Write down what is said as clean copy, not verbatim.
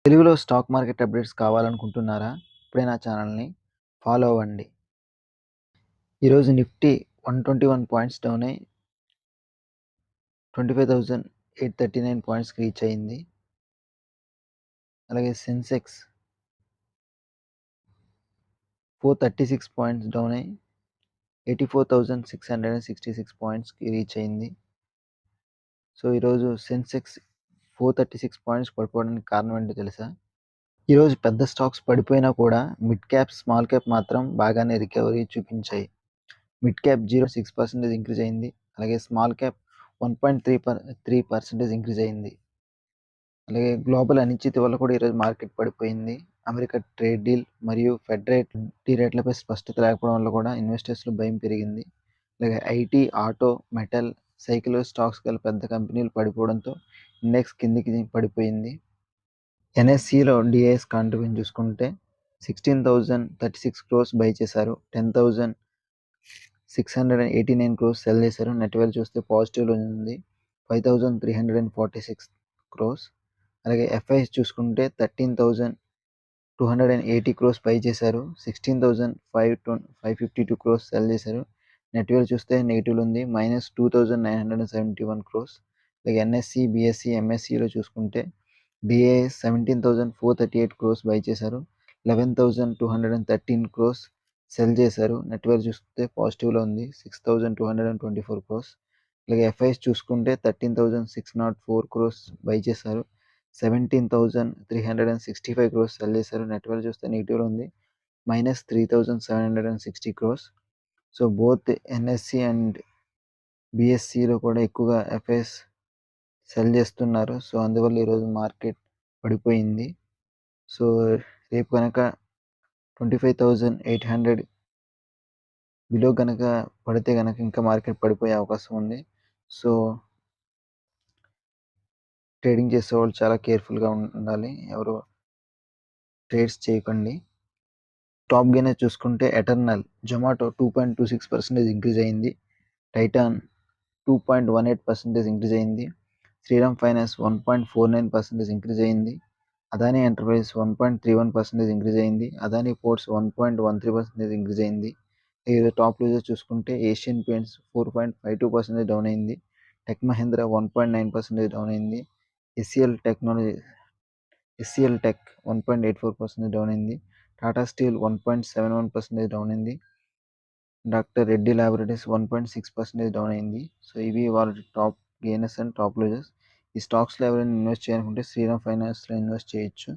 తెలుగులో stock market updates కావాలనుకుంటున్నారా? ఇప్పుడే నా ఛానల్‌ని ఫాలో అవ్వండి. ఈరోజు నిఫ్టీ 121 పాయింట్స్ డౌన్ అయ్యి 25,839 పాయింట్స్‌కి రీచ్ అయింది. అలాగే సెన్సెక్స్ 436 పాయింట్స్ డౌన్ అయ్యి 84,666 పాయింట్స్‌కి రీచ్ అయింది. సో, ఈరోజు సెన్సెక్స్ 436 పాయింట్స్ పడిపోవడానికి కారణం ఏంటో తెలుసా? ఈరోజు పెద్ద స్టాక్స్ పడిపోయినా కూడా మిడ్ క్యాప్, స్మాల్ క్యాప్ మాత్రం బాగానే రికవరీ చూపించాయి. మిడ్ క్యాప్ 0.6% ఇంక్రీజ్ అయింది. అలాగే స్మాల్ క్యాప్ 1.3% ఇంక్రీజ్ అయింది. అలాగే గ్లోబల్ అనిశ్చితి వల్ల కూడా ఈరోజు మార్కెట్ పడిపోయింది. అమెరికా ట్రేడ్ డీల్ మరియు ఫెడ్ రేట్లపై స్పష్టత లేకపోవడం వల్ల కూడా ఇన్వెస్టర్స్లో భయం పెరిగింది. అలాగే IT, auto, metal, cycle stocks గల పెద్ద కంపెనీలు పడిపోవడంతో ఇండెక్స్ కిందికి పడిపోయింది. ఎన్ఎస్సిలో డిఐఎస్ కాంట్రిబ్యూషన్ చూసుకుంటే 16,036 క్రోర్స్ బై చేశారు. 10,689 క్రోర్స్ సెల్ చేశారు. నెట్ వాల్యూ చూస్తే పాజిటివ్లో ఉంది, 5,346 క్రోర్స్. అలాగే ఎఫ్ఐఎస్ చూసుకుంటే 13,280 క్రోర్స్ బై చేశారు. 16,552 క్రోర్స్ సెల్ చేశారు. నెట్ వాల్యూ చూస్తే నెగిటివ్లో ఉంది, -2,971 క్రోర్స్. అలాగే ఎన్ఎస్సి, బిఎస్సి, ఎంఎస్సిలో చూసుకుంటే డిఐఎస్ 17,438 క్రోర్స్ బై చేశారు. 11,213 క్రోర్స్ సెల్ చేశారు. నెట్ వాల్యూ చూస్తే పాజిటివ్లో ఉంది, 6,224 క్రోర్స్. అలాగే ఎఫ్ఐఎస్ చూసుకుంటే 13,604 క్రోర్స్ బై చేశారు. 17,365 క్రోర్స్ సెల్ చేశారు. నెట్ వాల్యూ చూస్తే నెగిటివ్లో ఉంది, -3,760 crores. So both NSE and బిఎస్సిలో కూడా ఎక్కువగా ఎఫ్ఐఎస్ సెల్ చేస్తున్నారు. సో అందువల్ల ఈరోజు మార్కెట్ పడిపోయింది. సో రేపు కనుక 25,800 బిలో కనుక పడితే కనుక ఇంకా మార్కెట్ పడిపోయే అవకాశం ఉంది. సో ట్రేడింగ్ చేసేవాళ్ళు చాలా కేర్ఫుల్గా ఉండాలి. ఎవరు ట్రేడ్స్ చేయకండి. టాప్ గెయినర్ చూసుకుంటే ఎటర్నల్, జొమాటో 2.26% ఇంక్రీజ్ అయింది. టైటాన్ 2.18% ఇంక్రీజ్ అయింది. శ్రీరామ్ ఫైనాన్స్ 1.49% ఇంక్రీజ్ అయింది. అదానీ ఎంటర్ప్రైజెస్ 1.31% ఇంక్రీజ్ అయింది. అదానీ పోర్ట్స్ 1.13% ఇంక్రీజ్ అయింది. ఈరోజు టాప్ లూజర్స్ చూసుకుంటే ఏషియన్ పెయింట్స్ 4.52% డౌన్ అయింది. టెక్ మహీంద్రా 1.9% డౌన్ అయింది. ఎస్సీఎల్ టెక్ 1.84% డౌన్ అయింది. టాటా స్టీల్ 1.71% డౌన్ అయింది. డాక్టర్ రెడ్డి ల్యాబొరేటరీస్ 1.6% డౌన్ అయింది. సో ఇవి వాళ్ళ top gainers and top losers. ఈ స్టాక్స్లో ఎవరైనా ఇన్వెస్ట్ చేయాలనుకుంటే శ్రీరామ్ ఫైనాన్స్లో ఇన్వెస్ట్ చేయొచ్చు.